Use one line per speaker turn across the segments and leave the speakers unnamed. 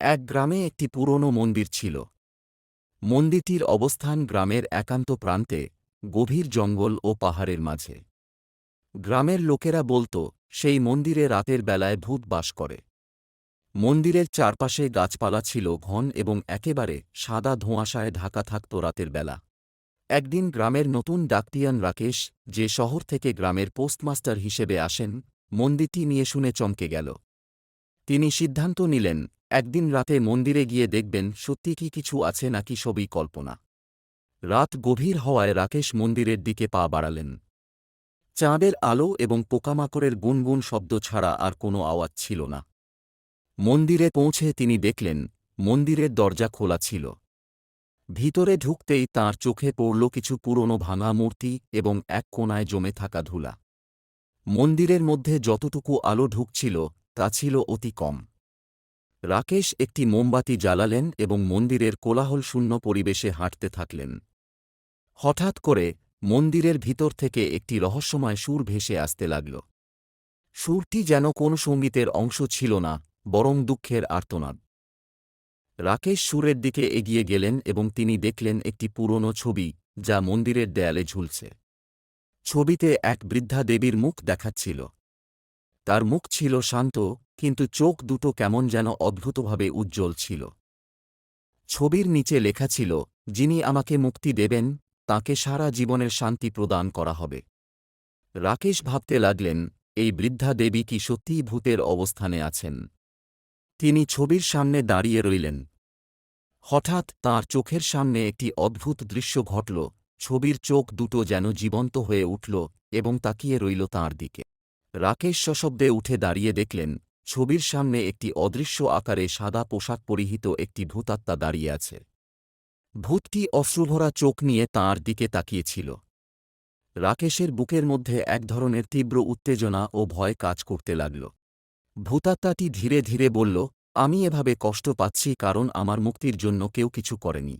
এক গ্রামে একটি পুরনো মন্দির ছিল। মন্দিরটির অবস্থান গ্রামের একান্ত প্রান্তে, গভীর জঙ্গল ও পাহাড়ের মাঝে। গ্রামের লোকেরা বলত, সেই মন্দিরে রাতের বেলায় ভূত বাস করে। মন্দিরের চারপাশে গাছপালা ছিল ঘন এবং একেবারে সাদা ধোঁয়াশায় ঢাকা থাকত রাতের বেলা। একদিন গ্রামের নতুন ডাকটিয়ান রাকেশ, যে শহর থেকে গ্রামের পোস্টমাস্টার হিসেবে আসেন, মন্দিরটি নিয়ে শুনে চমকে গেল। তিনি সিদ্ধান্ত নিলেন, একদিন রাতে মন্দিরে গিয়ে দেখবেন সত্যি কি কিছু আছে নাকি সবই কল্পনা। রাত গভীর হওয়ায় রাকেশ মন্দিরের দিকে পা বাড়ালেন। চাঁদের আলো এবং পোকামাকড়ের গুনগুন শব্দ ছাড়া আর কোনো আওয়াজ ছিল না। মন্দিরে পৌঁছে তিনি দেখলেন, মন্দিরের দরজা খোলা ছিল। ভিতরে ঢুকতেই তাঁর চোখে পড়ল কিছু পুরনো ভাঙা মূর্তি এবং এক কোণায় জমে থাকা ধুলা। মন্দিরের মধ্যে যতটুকু আলো ঢুকছিল তা ছিল অতি কম। রাকেশ একটি মোমবাতি জ্বালালেন এবং মন্দিরের কোলাহলশূন্য পরিবেশে হাঁটতে থাকলেন। হঠাৎ করে মন্দিরের ভিতর থেকে একটি রহস্যময় সুর ভেসে আসতে লাগল। সুরটি যেন কোন সঙ্গীতের অংশ ছিল না, বরং দুঃখের আর্তনাদ। রাকেশ সুরের দিকে এগিয়ে গেলেন এবং তিনি দেখলেন একটি পুরনো ছবি, যা মন্দিরের দেয়ালে ঝুলছে। ছবিতে এক বৃদ্ধা দেবীর মুখ দেখাচ্ছিল। তার মুখ ছিল শান্ত, কিন্তু চোখ দুটো কেমন যেন অদ্ভুতভাবে উজ্জ্বল ছিল। ছবির নিচে লেখা ছিল, যিনি আমাকে মুক্তি দেবেন, তাঁকে সারা জীবনের শান্তি প্রদান করা হবে। রাকেশ ভাবতে লাগলেন, এই বৃদ্ধা দেবী কি সত্যিই ভূতের অবস্থানে আছেন? তিনি ছবির সামনে দাঁড়িয়ে রইলেন। হঠাৎ তাঁর চোখের সামনে একটি অদ্ভুত দৃশ্য ঘটল। ছবির চোখ দুটো যেন জীবন্ত হয়ে উঠল এবং তাকিয়ে রইল তাঁর দিকে। রাকেশ সশব্দে উঠে দাঁড়িয়ে দেখলেন, ছবির সামনে একটি অদৃশ্য আকারে সাদা পোশাক পরিহিত একটি ভূতাত্মা দাঁড়িয়ে আছে। ভূতটি অশ্রুভরা চোখ নিয়ে তাঁর দিকে তাকিয়েছিল। রাকেশের বুকের মধ্যে এক ধরনের তীব্র উত্তেজনা ও ভয় কাজ করতে লাগল। ভূতাত্মাটি ধীরে ধীরে বলল, আমি এভাবে কষ্ট পাচ্ছি কারণ আমার মুক্তির জন্য কেউ কিছু করেনি।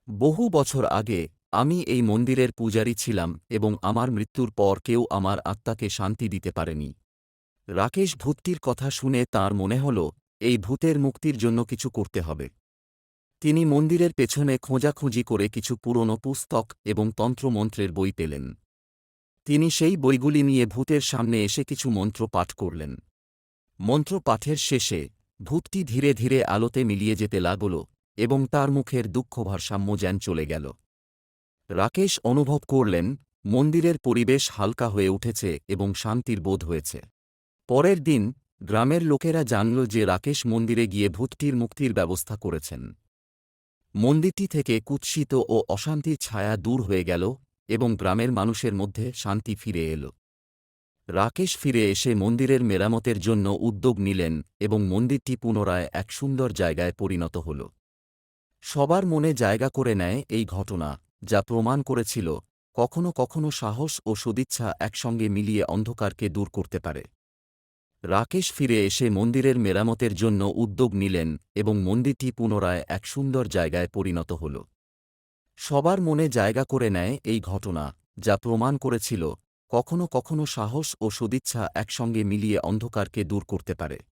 বহু বছর আগে আমি এই মন্দিরের পূজারী ছিলাম এবং আমার মৃত্যুর পর কেউ আমার আত্মাকে শান্তি দিতে পারেনি। রাকেশ ভূতটির কথা শুনে তাঁর মনে হল, এই ভূতের মুক্তির জন্য কিছু করতে হবে। তিনি মন্দিরের পেছনে খোঁজাখুঁজি করে কিছু পুরনো পুস্তক এবং তন্ত্রমন্ত্রের বই পেলেন। তিনি সেই বইগুলি নিয়ে ভূতের সামনে এসে কিছু মন্ত্র পাঠ করলেন। মন্ত্র পাঠের শেষে ভূতটি ধীরে ধীরে আলোতে মিলিয়ে যেতে লাগল এবং তার মুখের দুঃখ ভারসাম্য যেন চলে গেল। রাকেশ অনুভব করলেন, মন্দিরের পরিবেশ হালকা হয়ে উঠেছে এবং শান্তির বোধ হয়েছে। পরের দিন গ্রামের লোকেরা জানল যে রাকেশ মন্দিরে গিয়ে ভূতটির মুক্তির ব্যবস্থা করেছেন। মন্দিরটি থেকে কুৎসিত ও অশান্তির ছায়া দূর হয়ে গেল এবং গ্রামের মানুষের মধ্যে শান্তি ফিরে এল। রাকেশ ফিরে এসে মন্দিরের মেরামতের জন্য উদ্যোগ নিলেন এবং মন্দিরটি পুনরায় এক সুন্দর জায়গায় পরিণত হল। সবার মনে জায়গা করে নেয় এই ঘটনা, যা প্রমাণ করেছিল, কখনো কখনো সাহস ও সদিচ্ছা একসঙ্গে মিলিয়ে অন্ধকারকে দূর করতে পারে। রাকেশ ফিরে এসে মন্দিরের মেরামতের জন্য উদ্যোগ নিলেন এবং মন্দিরটি পুনরায় এক সুন্দর জায়গায় পরিণত হল। সবার মনে জায়গা করে নেয় এই ঘটনা, যা প্রমাণ করেছিল, কখনো কখনো সাহস ও সদিচ্ছা একসঙ্গে মিলিয়ে অন্ধকারকে দূর করতে পারে।